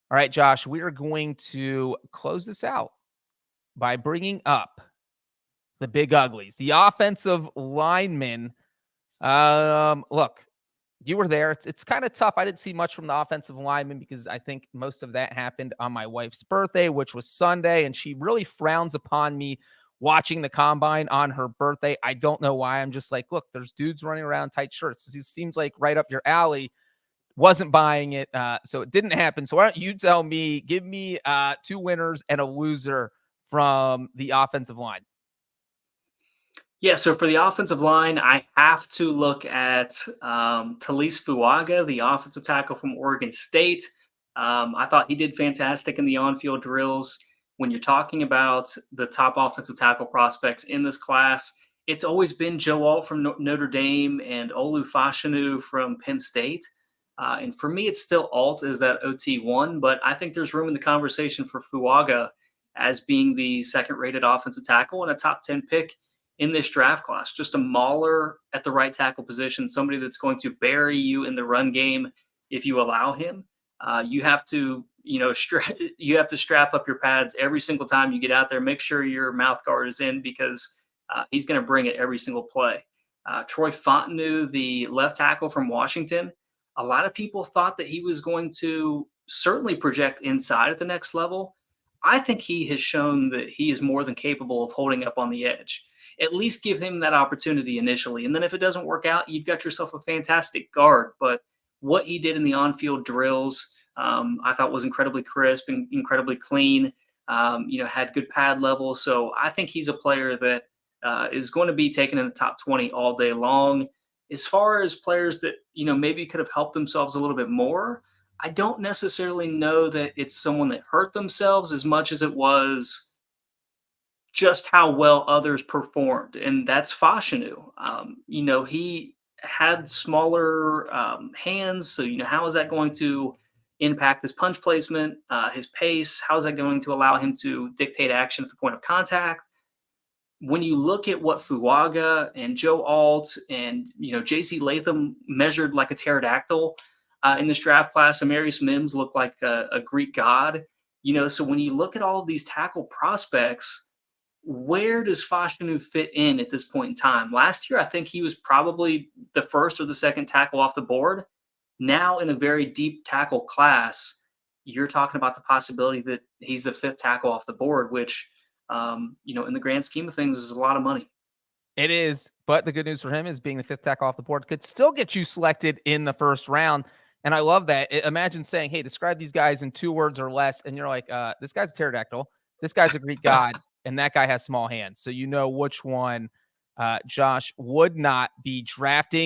All right, Josh, we are going to close this out by bringing up the big uglies, the offensive linemen. Look, you were there. It's kind of tough. I didn't see much from the offensive linemen because I think most of that happened on my wife's birthday, which was Sunday, and she really frowns upon me watching the combine on her birthday. I don't know why. I'm just like, look, there's dudes running around tight shirts. It seems like right up your alley. Wasn't buying it, so it didn't happen. So why don't you tell me, give me two winners and a loser from the offensive line. Yeah, so for the offensive line, I have to look at Taliese Fuaga, the offensive tackle from Oregon State. I thought he did fantastic in the on-field drills. When you're talking about the top offensive tackle prospects in this class, it's always been Joe Alt from Notre Dame and Olu Fashanu from Penn State. And for me, it's still Alt as that OT1, but I think there's room in the conversation for Fuaga as being the second-rated offensive tackle and a top 10 pick in this draft class. Just a mauler at the right tackle position, somebody that's going to bury you in the run game if you allow him. You have to, you have to strap up your pads every single time you get out there. Make sure your mouth guard is in because he's going to bring it every single play. Troy Fontanu, the left tackle from Washington, a lot of people thought that he was going to certainly project inside at the next level. I think he has shown that he is more than capable of holding up on the edge. At least give him that opportunity initially. And then if it doesn't work out, you've got yourself a fantastic guard. But what he did in the on-field drills, I thought was incredibly crisp and incredibly clean. Had good pad level. So I think he's a player that is going to be taken in the top 20 all day long. As far as players that, maybe could have helped themselves a little bit more, I don't necessarily know that it's someone that hurt themselves as much as it was just how well others performed, and that's Fashanu. He had smaller hands, so how is that going to impact his punch placement, his pace? How is that going to allow him to dictate action at the point of contact? When you look at what Fuaga and Joe Alt and J.C. Latham measured like a pterodactyl in this draft class, Amarius Mims looked like a Greek god. So when you look at all of these tackle prospects, where does Fashanu fit in at this point in time? Last year, I think he was probably the first or the second tackle off the board. Now, in a very deep tackle class, you're talking about the possibility that he's the fifth tackle off the board, which, in the grand scheme of things, is a lot of money. It is, but the good news for him is being the fifth tackle off the board could still get you selected in the first round. And I love that. Imagine saying, hey, describe these guys in 2 words or less. And you're like, this guy's a pterodactyl. This guy's a Greek god. And that guy has small hands. So you know which one Josh would not be drafting.